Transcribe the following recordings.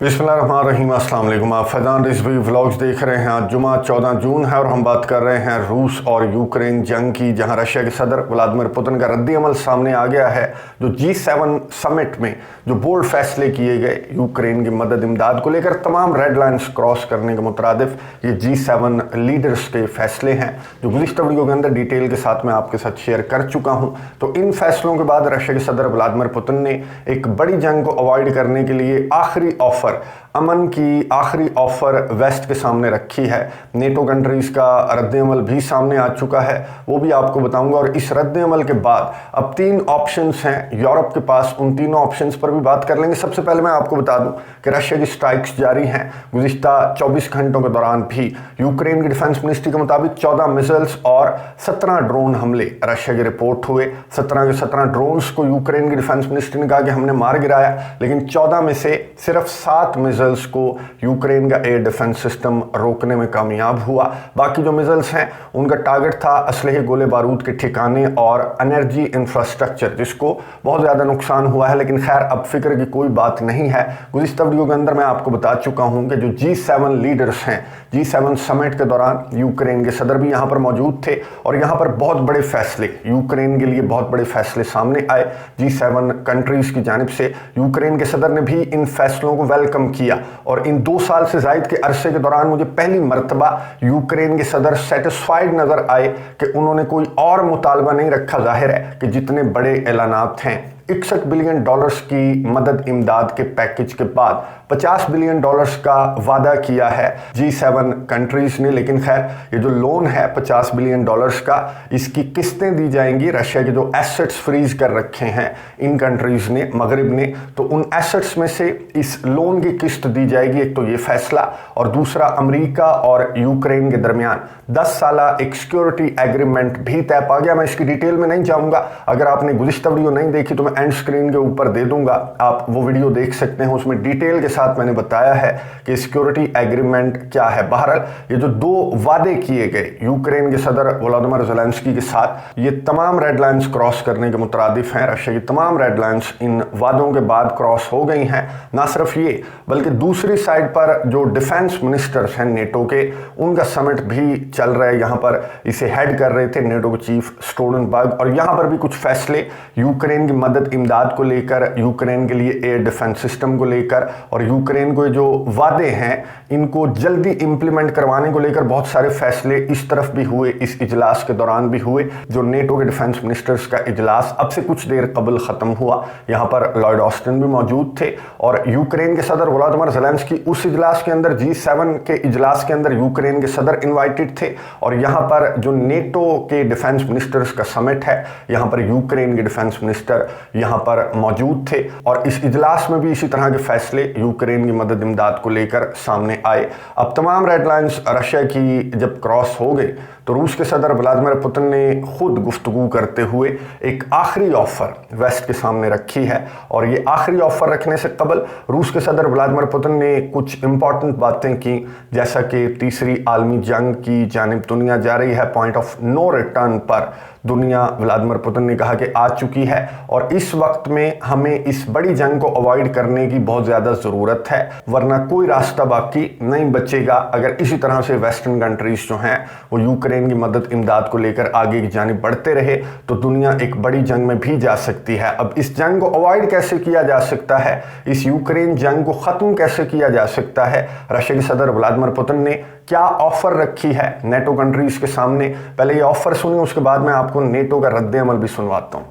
बिस्मिल्लाहिर्रहमानिर्रहीम, अस्सलाम वालेकुम। आप फैज़ान रिजवी व्लॉग्स देख रहे हैं। आज जुमा 14 जून है और हम बात कर रहे हैं रूस और यूक्रेन जंग की, जहां रशिया के सदर व्लादिमीर पुतिन का रद्दी अमल सामने आ गया है। जो G7 समिट में जो बोल्ड फैसले किए गए यूक्रेन की मदद इमदाद को लेकर, तमाम रेड लाइन्स क्रॉस करने के मुताबिक ये G7 लीडर्स के फैसले हैं, जो गुज़िश्ता वीडियो के अंदर डिटेल के साथ मैं आपके साथ शेयर कर चुका हूँ। तो इन फैसलों के बाद रशिया के सदर व्लादिमीर पुतिन ने एक बड़ी जंग को अवॉइड करने के लिए आखिरी ऑफर, अमन की आखिरी ऑफर वेस्ट के सामने रखी है। नेटो कंट्रीज़ का रद्द-ए-अमल भी सामने आ चुका है, वो भी आपको बताऊंगा। और इस रद्द-ए-अमल के बाद अब 3 ऑप्शंस हैं यूरोप के पास, उन तीनों ऑप्शंस पर भी बात कर लेंगे। सबसे पहले मैं आपको बता दूं कि रशिया की स्ट्राइक्स जारी हैं। गुज़िश्ता 24 घंटों के दौरान भी यूक्रेन की डिफेंस मिनिस्ट्री के मुताबिक 14 मिसाइल्स और 17 ड्रोन हमले रशिया के रिपोर्ट हुए। 17 के 17 ड्रोन्स को यूक्रेन की डिफेंस मिनिस्ट्री ने कहा कि हमने मार गिराया, लेकिन 14 में से सिर्फ 7 मिसाइल्स को यूक्रेन का एयर डिफेंस सिस्टम रोकने में कामयाब हुआ। बाकी जो मिसाइल्स हैं उनका टारगेट था असलहे, गोले बारूद के ठिकाने और एनर्जी इंफ्रास्ट्रक्चर, जिसको बहुत ज़्यादा नुकसान हुआ है। लेकिन खैर, अब फिक्र की कोई बात नहीं है। गुज़िश्ता वीडियो के अंदर मैं आपको बता चुका हूं कि जो G7 लीडर्स हैं, G7 समिट के दौरान यूक्रेन के सदर भी यहां पर मौजूद थे और यहां पर बहुत बड़े फैसले, यूक्रेन के लिए बहुत बड़े फैसले सामने आए G7 कंट्रीज़ की जानिब से। यूक्रेन के सदर ने भी इन फैसलों को वेलकम किया और इन 2 साल से ज़ायद के अरसे के दौरान मुझे पहली मर्तबा यूक्रेन के सदर सेटिस्फाइड नज़र आए कि उन्होंने कोई और मुतालबा नहीं रखा। जाहिर है कि जितने बड़े ऐलानात हैं, 61 बिलियन डॉलर्स की मदद इमदाद के पैकेज के बाद 50 बिलियन डॉलर्स का वादा किया है G7 कंट्रीज़ ने। लेकिन खैर, ये जो लोन है 50 बिलियन डॉलर्स का, इसकी किस्तें दी जाएंगी। रशिया के जो एसेट्स फ्रीज कर रखे हैं इन कंट्रीज़ ने, मगरिब ने, तो उन एसेट्स में से इस लोन की किस्त दी जाएगी। एक तो ये फैसला, और दूसरा अमेरिका और यूक्रेन के दरमियान 10 साला एक सिक्योरिटी एग्रीमेंट भी तय पा गया। मैं इसकी डिटेल में नहीं जाऊँगा, अगर आपने गुज़िश्ता वीडियो नहीं देखी तो मैं एंड स्क्रीन के ऊपर दे दूंगा, आप वो वीडियो देख सकते हैं। उसमें डिटेल के साथ मैंने बताया है कि सिक्योरिटी एग्रीमेंट क्या है। बहरहाल, ये जो 2 वादे किए गए यूक्रेन के सदर वोलोदिमीर ज़ेलेंस्की के साथ, ये तमाम रेड लाइन्स क्रॉस करने के मुतरादिफ हैं। रशिया की तमाम रेड लाइन्स इन वादों के बाद क्रॉस हो गई हैं। ना सिर्फ ये, बल्कि दूसरी साइड पर जो डिफेंस मिनिस्टर्स हैं नेटो के, उनका समिट भी चल रहा है। यहाँ पर इसे हेड कर रहे थे नेटो के चीफ स्टोल्टनबर्ग, और यहाँ पर भी कुछ फैसले यूक्रेन की मदद इमदाद को लेकर, यूक्रेन के लिए एयर डिफेंस सिस्टम को लेकर, और यूक्रेन को जो वादे हैं इनको जल्दी इंप्लीमेंट करवाने को लेकर बहुत सारे फैसले इस तरफ भी हुए, इस इजलास के दौरान भी हुए। जो नेटो के डिफेंस मिनिस्टर्स का इजलास अब से कुछ देर कबल ख़त्म हुआ, यहाँ पर लॉयड ऑस्टिन भी मौजूद थे और यूक्रेन के सदर वोलोदिमीर ज़ेलेंस्की उस इजलास के अंदर, G7 के इजलास के अंदर यूक्रेन के सदर इन्वाइटेड थे। और यहाँ पर जो नेटो के डिफेंस मिनिस्टर्स का समिट है, यहाँ पर यूक्रेन के डिफेंस मिनिस्टर यहाँ पर मौजूद थे और इस इजलास में भी इसी तरह के फैसले यूक्रेन की मदद इमदाद को लेकर सामने आए। अब तमाम रेड लाइन्स रशिया की जब क्रॉस हो गए तो रूस के सदर व्लादिमीर पुतिन ने खुद गुफ्तगू करते हुए एक आखिरी ऑफर वेस्ट के सामने रखी है। और ये आखिरी ऑफर रखने से कबल रूस के सदर व्लादिमीर पुतिन ने कुछ इंपॉर्टेंट बातें की, जैसा कि तीसरी आलमी जंग की जानिब दुनिया जा रही है, पॉइंट ऑफ नो रिटर्न पर दुनिया, व्लादिमीर पुतिन ने कहा कि आ चुकी है और इस वक्त में हमें इस बड़ी जंग को अवॉइड करने की बहुत ज़्यादा ज़रूरत है, वरना कोई रास्ता बाकी नहीं बचेगा। अगर इसी तरह से वेस्टर्न कंट्रीज़ जो हैं वो यूक्रेन की मदद इमदाद को लेकर आगे की जानिब बढ़ते रहे तो दुनिया एक बड़ी जंग में भी जा सकती है। अब इस जंग को अवॉइड कैसे किया जा सकता है, इस यूक्रेन जंग को ख़त्म कैसे किया जा सकता है, रशिया के सदर व्लादिमीर पुतिन ने क्या ऑफर रखी है नेटो कंट्रीज के सामने। पहले ये ऑफर सुनिए, उसके बाद मैं आपको नेटो का रद्द अमल भी सुनवाता हूँ।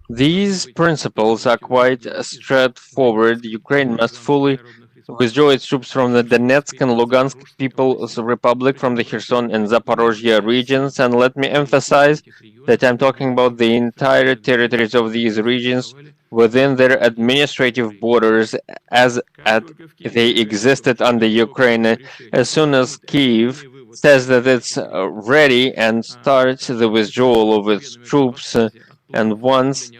These principles are quite straightforward. Ukraine must fully withdraw its troops from the Donetsk and Lugansk People's Republic, from the Kherson and Zaporozhye regions. And let me emphasize that I'm talking about the entire territories of these regions within their administrative borders as they existed under Ukraine. As soon as Kyiv says that it's ready and starts the withdrawal of its troops, and once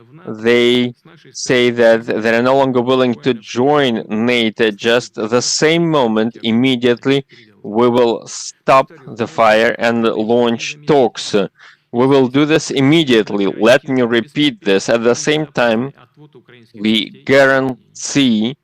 they say that they are no longer willing to join NATO, just the same moment, immediately, we will stop the fire and launch talks. We will do this immediately. Let me repeat this. At the same time, we guarantee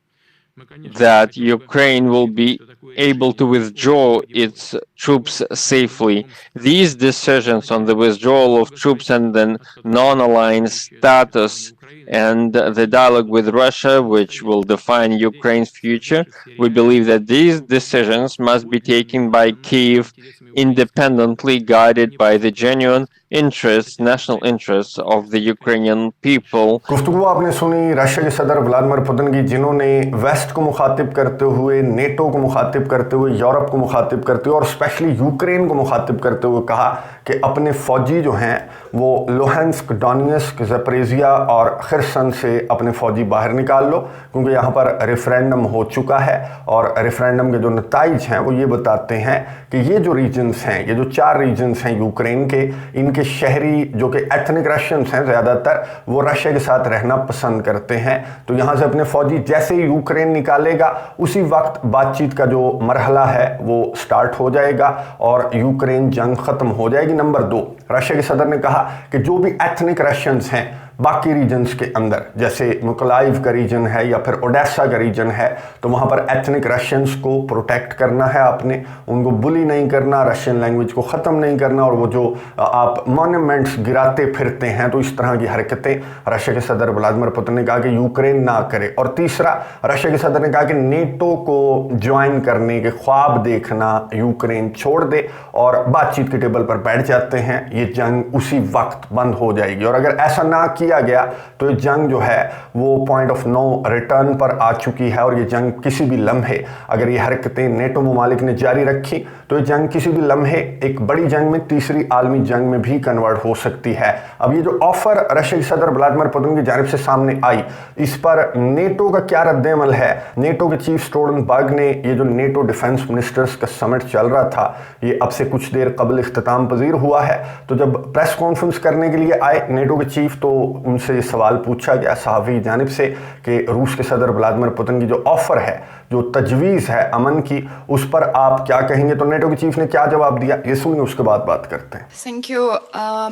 that Ukraine will be able to withdraw its troops safely. These decisions on the withdrawal of troops and then non-aligned status and the dialogue with Russia, which will define Ukraine's future, we believe that these decisions must be taken by Kyiv independently, guided by the genuine interests, national interests of the Ukrainian people. गुफ्तगू आपने सुनी Russia के सदर Vladimir Putin की, जिन्होंने waste को मुखातिब करते हुए, नेटो को मुखातिब करते हुए, यूरोप को मुखातिब करते हुए और स्पेशली यूक्रेन को मुखातिब करते हुए कहा कि अपने फौजी जो हैं वो लुहांस्क, डोनेट्स्क, ज़पोरिज़िया और खिर्सन से अपने फौजी बाहर निकाल लो, क्योंकि यहाँ पर रेफरेंडम हो चुका है और रेफरेंडम के जो नताइज हैं वो ये बताते हैं कि ये जो रीजन्स हैं, ये जो 4 रीजन्स हैं यूक्रेन के, इनके शहरी जो कि एथनिक रशियंस हैं ज़्यादातर, वो रशिया के साथ रहना पसंद करते हैं। तो यहाँ से अपने फौजी जैसे ही यूक्रेन निकालेगा उसी वक्त बातचीत का जो मरहला है वो स्टार्ट हो जाएगा और यूक्रेन जंग ख़त्म हो जाएगी। नंबर 2, रशिया के सदर ने कहा कि जो भी एथनिक रशियंस हैं बाकी रीजन्स के अंदर, जैसे मिकोलाइव का रीजन है या फिर ओडेसा का रीजन है, तो वहाँ पर एथनिक रशियंस को प्रोटेक्ट करना है आपने, उनको बुली नहीं करना, रशियन लैंग्वेज को ख़त्म नहीं करना, और वो जो आप मॉन्यूमेंट्स गिराते फिरते हैं, तो इस तरह की हरकतें रशिया के सदर व्लादिमीर पुतिन ने कहा कि यूक्रेन ना करे। और तीसरा, रशिया के सदर ने कहा कि नेटो को ज्वाइन करने के ख्वाब देखना यूक्रेन छोड़ दे और बातचीत के टेबल पर बैठ जाते हैं, ये जंग उसी वक्त बंद हो जाएगी। और अगर ऐसा ना किया गया तो ये जंग जो है वो पॉइंट ऑफ नो रिटर्न पर आ चुकी है और ये जंग किसी भी लम्हे, अगर ये हरकतें नेटो ममालिक ने जारी रखी तो ये जंग किसी भी लम्हे एक बड़ी जंग में, तीसरी आलमी जंग में भी कन्वर्ट हो सकती है। अब ये जो ऑफर रशिया के सदर व्लादिमीर पुतिन की जानिब से सामने आई, इस पर नेटो का क्या रद्द-ए-अमल है? नेटो के चीफ स्टोल्टनबर्ग ने, ये जो नेटो डिफेंस मिनिस्टर्स का समिट चल रहा था, ये अब से कुछ देर कबल इख्तिताम पजीर हुआ है, तो जब प्रेस कॉन्फ्रेंस करने के लिए आए नेटो के चीफ, तो उनसे ये सवाल पूछा गया सहाफ़ी की जानिब से कि रूस के सदर व्लादिमीर पुतिन की जो ऑफ़र है, जो तजवीज़ है अमन की, उस पर आप क्या कहेंगे? तो नेटो के चीफ ने क्या जवाब दिया, ये सुनिए, उसके बाद बात करते हैं। Thank you.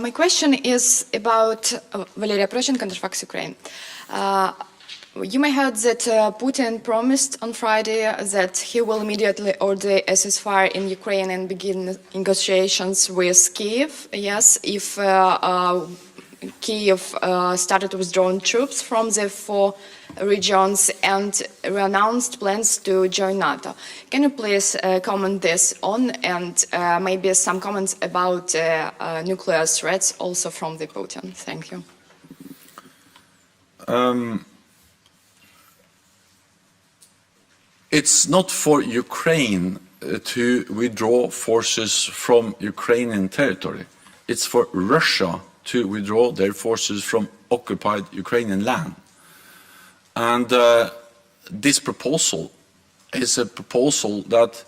My question is about Valeria Poroshenko and Fax Ukraine. You may heard that Putin promised on Friday that he will immediately order a ceasefire in Ukraine and begin negotiations with Kyiv. Yes, if Kyiv started withdrawing troops from the 4 regions and renounced plans to join NATO. Can you please comment this on, and maybe some comments about nuclear threats also from the Putin? Thank you. It's not for Ukraine to withdraw forces from Ukrainian territory. It's for Russia to withdraw their forces from occupied Ukrainian land. And this proposal is a proposal that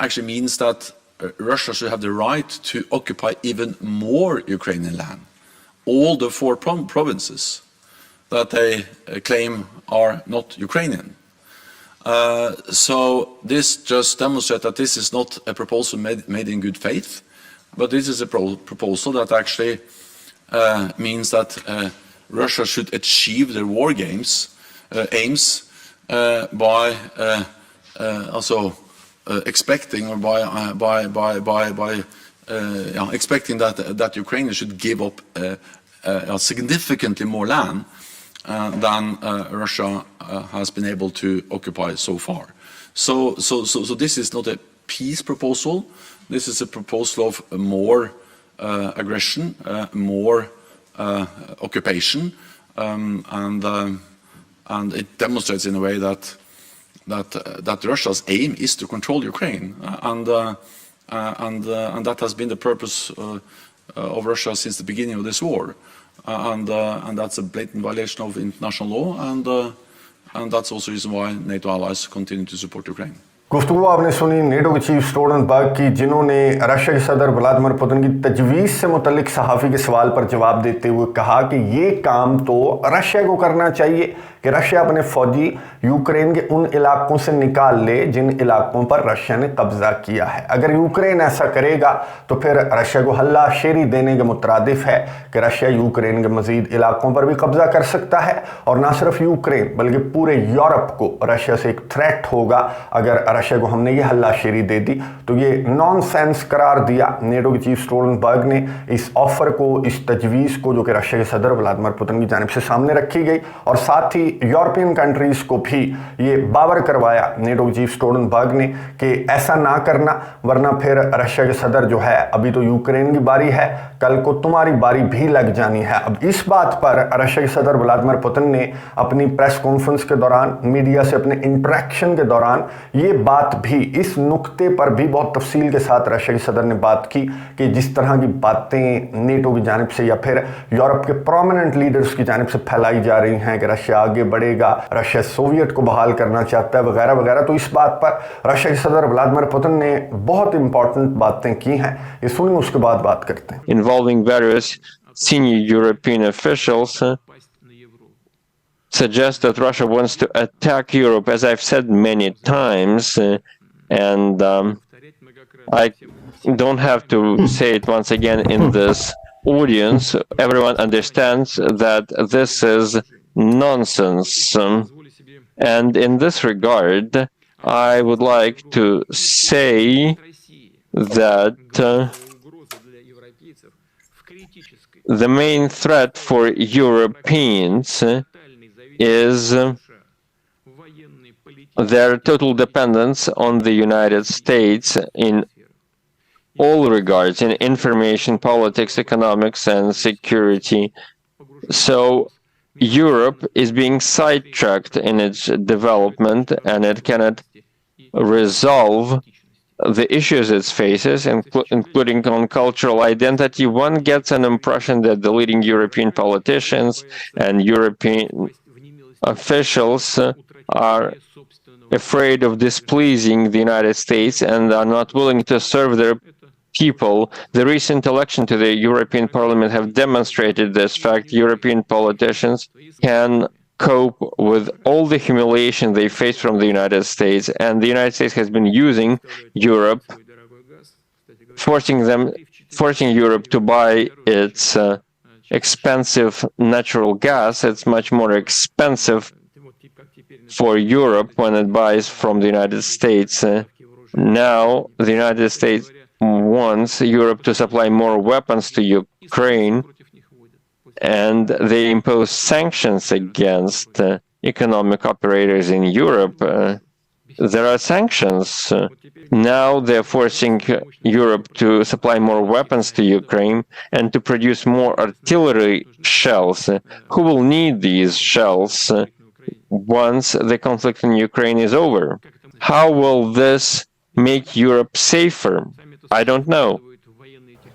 actually means that Russia should have the right to occupy even more Ukrainian land, all the 4 provinces that they claim are not Ukrainian. So this just demonstrates that this is not a proposal made in good faith, but this is a proposal that actually means that Russia should achieve their war aims by also expecting, or expecting that Ukraine should give up significantly more land than Russia has been able to occupy so far. So this is not a peace proposal. This is a proposal of more aggression, more occupation, and it demonstrates in a way that Russia's aim is to control Ukraine, and that has been the purpose of Russia since the beginning of this war, and that's a blatant violation of international law, and that's also the reason why NATO allies continue to support Ukraine. गुफ्तगू आपने सुनी NATO के chief Stoltenberg की, जिन्होंने Russia के सदर Vladimir Putin की तजवीज़ से मुतल्लिक सहाफ़ी के सवाल पर जवाब देते हुए कहा कि ये काम तो रशिया को करना चाहिए कि रशिया अपने फौजी यूक्रेन के उन इलाकों से निकाल ले जिन इलाकों पर रशिया ने कब्जा किया है। अगर यूक्रेन ऐसा करेगा तो फिर रशिया को हल्ला शेरी देने के मुतरादिफ है कि रशिया यूक्रेन के मजीद इलाकों पर भी कब्जा कर सकता है, और ना सिर्फ यूक्रेन बल्कि पूरे यूरोप को रशिया से एक थ्रेट होगा अगर रशिया को हमने ये हल्ला शेरी दे दी। तो ये नॉनसेंस करार दिया नेटो के चीफ स्टोल्टनबर्ग ने इस ऑफर को, इस तजवीज़ को जो कि रशिया के सदर व्लादिमीर पुतिन की जानिब से सामने रखी गई, और साथ ही यूरोपियन कंट्रीज को भी ये बावर करवाया नेटो के चीफ स्टोल्टनबर्ग ने कि ऐसा ना करना, वरना फिर रशिया के सदर जो है, अभी तो यूक्रेन की बारी है, कल को तुम्हारी बारी भी लग जानी है। अब इस बात पर रशिया के सदर व्लादिमीर पुतिन ने अपनी प्रेस कॉन्फ्रेंस के दौरान, मीडिया से अपने इंटरेक्शन के दौरान ये बात भी, इस नुक्ते पर भी बहुत तफसील के साथ रशिया के सदर ने बात की कि जिस तरह की बातें नेटो की जानिब से या फिर यूरोप के प्रोमिनेंट लीडर्स की जानिब से फैलाई जा रही हैं कि रशिया आगे बढ़ेगा, रशिया सोवियत को बहाल करना चाहता है, वगैरह वगैरह। तो इस बात पर रशिया के सदर व्लादिमीर पुतिन ने बहुत इंपॉर्टेंट बातें की हैं, ये सुनिए, उसके बाद बात करते हैं। Involving various senior European officials suggest that Russia wants to attack Europe, as I've said many times, and I don't have to say it once again in this audience. Everyone understands that this is nonsense. And in this regard, I would like to say that the main threat for Europeans is their total dependence on the United States in all regards, in information, politics, economics, and security. So Europe is being sidetracked in its development, and it cannot resolve the issues it faces, including on cultural identity. One gets an impression that the leading European politicians and European officials are afraid of displeasing the United States and are not willing to serve their people. The recent election to the European Parliament have demonstrated this fact. European politicians can cope with all the humiliation they face from the United States, and the United States has been using Europe, forcing Europe to buy its expensive natural gas. It's much more expensive for Europe when it buys from the United States. Now the United States wants Europe to supply more weapons to Ukraine, and they impose sanctions against economic operators in Europe. There are sanctions. Now they're forcing Europe to supply more weapons to Ukraine and to produce more artillery shells. Who will need these shells once the conflict in Ukraine is over? How will this make Europe safer? I don't know.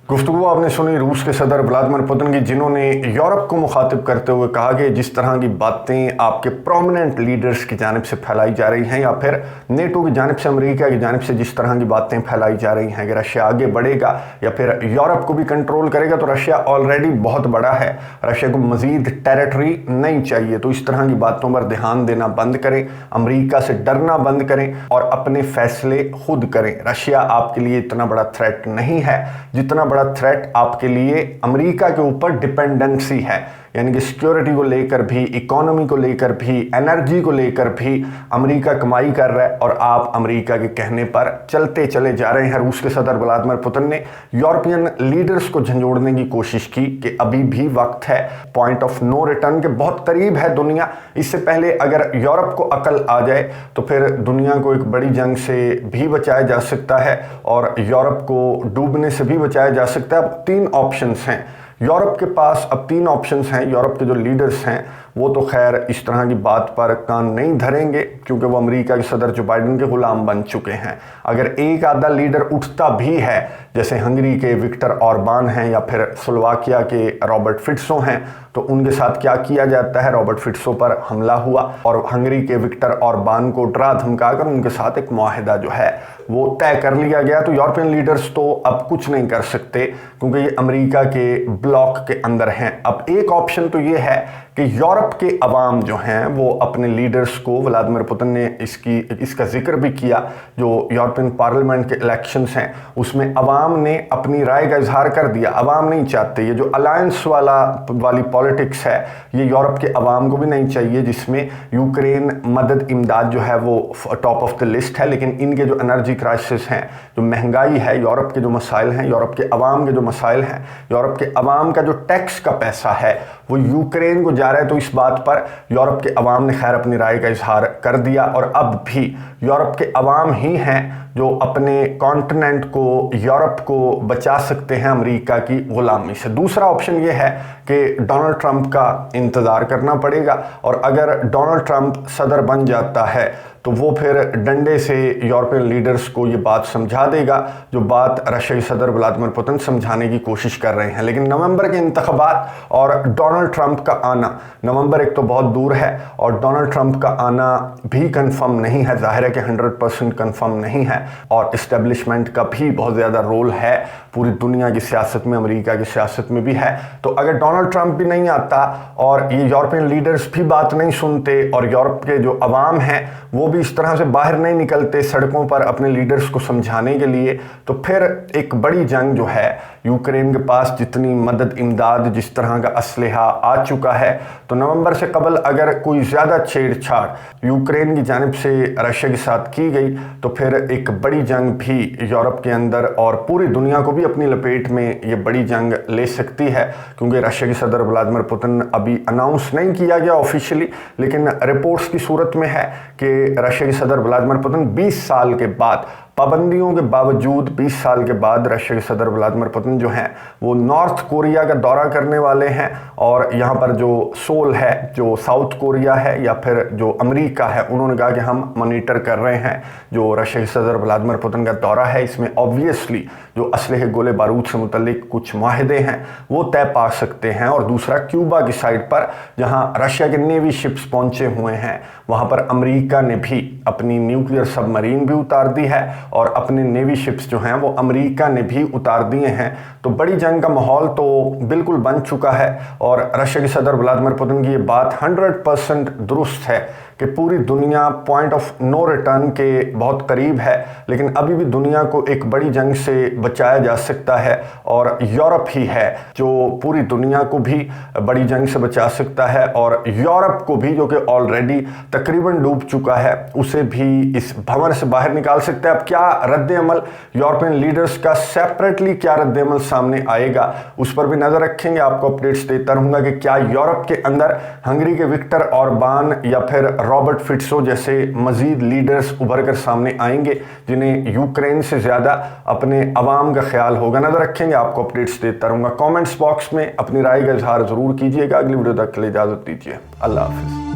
गुफ्तगू आपने सुनी रूस के सदर Vladimir Putin की, जिन्होंने Europe को मुखातिब करते हुए कहा कि जिस तरह की बातें आपके प्रोमिनेंट लीडर्स की जानिब से फैलाई जा रही हैं, या फिर नेटो की जानिब से, अमेरिका की जानिब से जिस तरह की बातें फैलाई जा रही हैं कि रशिया आगे बढ़ेगा या फिर यूरोप को भी कंट्रोल करेगा, तो रशिया ऑलरेडी बहुत बड़ा है, रशिया को मजीद टेरिटरी नहीं चाहिए। तो इस तरह की बातों पर ध्यान देना बंद करें, अमेरिका से डरना बंद करें और अपने फैसले खुद करें। रशिया आपके लिए इतना बड़ा थ्रेट नहीं है जितना बड़ा थ्रेट आपके लिए अमेरिका के ऊपर डिपेंडेंसी है, यानी कि सिक्योरिटी को लेकर भी, इकोनॉमी को लेकर भी, एनर्जी को लेकर भी अमेरिका कमाई कर रहा है और आप अमेरिका के कहने पर चलते चले जा रहे हैं। रूस के सदर व्लादिमीर पुतिन ने यूरोपियन लीडर्स को झंझोड़ने की कोशिश की कि अभी भी वक्त है, पॉइंट ऑफ नो रिटर्न के बहुत करीब है दुनिया। इससे पहले अगर यूरोप को अकल आ जाए तो फिर दुनिया को एक बड़ी जंग से भी बचाया जा सकता है और यूरोप को डूबने से भी बचाया जा सकता है। अब 3 ऑप्शंस हैं यूरोप के पास, अब 3 ऑप्शंस हैं। यूरोप के जो लीडर्स हैं वो तो खैर इस तरह की बात पर कान नहीं धरेंगे क्योंकि वो अमेरिका के सदर जो बाइडन के गुलाम बन चुके हैं। अगर एक आधा लीडर उठता भी है, जैसे हंगरी के विक्टर ऑर्बान हैं या फिर स्लोवाकिया के रॉबर्ट फिट्सो हैं, तो उनके साथ क्या किया जाता है, रॉबर्ट फिट्सो पर हमला हुआ और हंगरी के विक्टर ऑर्बान को डरा धमका कर उनके साथ एक मुआहिदा जो है वो तय कर लिया गया। तो यूरोपियन लीडर्स तो अब कुछ नहीं कर सकते क्योंकि ये अमेरिका के ब्लॉक के अंदर हैं। अब एक ऑप्शन तो ये है कि यूरोप के अवाम जो हैं वो अपने लीडर्स को, व्लादिमीर पुतिन ने इसका जिक्र भी किया, जो यूरोपियन पार्लियामेंट के इलेक्शंस हैं उसमें अवाम ने अपनी राय का इजहार कर दिया। अवाम नहीं चाहते, ये जो अलायंस वाली पॉलिटिक्स है ये यूरोप के अवाम को भी नहीं चाहिए, जिसमें यूक्रेन मदद इमदाद जो है वो टॉप ऑफ द लिस्ट है। लेकिन इनके जो एनर्जी क्राइसिस हैं, जो महंगाई है, यूरोप के जो मसाइल हैं, यूरोप के अवाम के जो मसाइल हैं, यूरोप के अवाम का जो टैक्स का पैसा है वो यूक्रेन को जा रहा है। तो इस बात पर यूरोप के अवाम ने खैर अपनी राय का इजहार कर दिया और अब भी यूरोप के अवाम ही हैं जो अपने कॉन्टिनेंट को, यूरोप को बचा सकते हैं अमेरिका की गुलामी से। दूसरा ऑप्शन ये है कि डोनाल्ड ट्रंप का इंतज़ार करना पड़ेगा और अगर डोनाल्ड ट्रंप सदर बन जाता है तो वो फिर डंडे से यूरोपियन लीडर्स को ये बात समझा देगा जो बात रशियाई सदर व्लादिमीर पुतिन समझाने की कोशिश कर रहे हैं। लेकिन नवंबर के इंतखाबात और डोनाल्ड ट्रंप का आना, नवंबर एक तो बहुत दूर है और डोनाल्ड ट्रंप का आना भी कंफर्म नहीं है, जाहिर है कि 100% कंफर्म नहीं है। और इस्टेब्लिशमेंट का भी बहुत ज़्यादा रोल है पूरी दुनिया की सियासत में, अमेरिका की सियासत में भी है। तो अगर डोनाल्ड ट्रंप भी नहीं आता और ये यूरोपियन लीडर्स भी बात नहीं सुनते और यूरोप के जो अवाम हैं वो भी इस तरह से बाहर नहीं निकलते सड़कों पर अपने लीडर्स को समझाने के लिए, तो फिर एक बड़ी जंग जो है, यूक्रेन के पास जितनी मदद इमदाद, जिस तरह का असलहा आ चुका है, तो नवंबर से कबल अगर कोई ज़्यादा छेड़छाड़ यूक्रेन की जानिब से रशिया के साथ की गई तो फिर एक बड़ी जंग भी यूरोप के अंदर और पूरी दुनिया को भी अपनी लपेट में ये बड़ी जंग ले सकती है। क्योंकि रशिया के सदर व्लादिमीर पुतिन अभी अनाउंस नहीं किया गया ऑफिशियली, लेकिन रिपोर्ट्स की सूरत में है कि रशिया के सदर व्लादिमीर पुतिन 20 साल के बाद, पाबंदियों के बावजूद 20 साल के बाद रशिया के सदर व्लादिमीर पुतिन जो हैं वो नॉर्थ कोरिया का दौरा करने वाले हैं। और यहाँ पर जो सोल है, जो साउथ कोरिया है या फिर जो अमेरिका है, उन्होंने कहा कि हम मॉनिटर कर रहे हैं जो रशिया के सदर व्लादिमीर पुतिन का दौरा है। इसमें ऑब्वियसली जो असलहे गोले बारूद से मुतल्लिक कुछ माहदे हैं वो तय पा सकते हैं। और दूसरा क्यूबा की साइड पर जहाँ रशिया के नेवी शिप्स पहुँचे हुए हैं वहाँ पर अमेरिका ने भी अपनी न्यूक्लियर सबमरीन भी उतार दी है और अपने नेवी शिप्स जो हैं वो अमेरिका ने भी उतार दिए हैं। तो बड़ी जंग का माहौल तो बिल्कुल बन चुका है और रशिया के सदर व्लादिमीर पुतिन की ये बात 100% दुरुस्त है कि पूरी दुनिया पॉइंट ऑफ नो रिटर्न के बहुत करीब है, लेकिन अभी भी दुनिया को एक बड़ी जंग से बचाया जा सकता है और यूरोप ही है जो पूरी दुनिया को भी बड़ी जंग से बचा सकता है। और यूरोप को भी, जो कि ऑलरेडी तकरीबन डूब चुका है, उसे भी इस भंवर से बाहर निकाल सकता है। अब क्या रद्द अमल यूरोपियन लीडर्स का सेपरेटली क्या रद्द अमल सामने आएगा उस पर भी नज़र रखेंगे, आपको अपडेट्स देता रहूँगा कि क्या यूरोप के अंदर हंगरी के विक्टर ऑर्बान या फिर रॉबर्ट फिट्सो जैसे मजीद लीडर्स उभर कर सामने आएंगे जिन्हें यूक्रेन से ज़्यादा अपने अवाम का ख्याल होगा। नज़र रखेंगे, आपको अपडेट्स देता रहूँगा। कमेंट्स बॉक्स में अपनी राय का इजहार ज़रूर कीजिएगा। अगली वीडियो तक के लिए इजाज़त दीजिए। अल्लाह हाफिज़।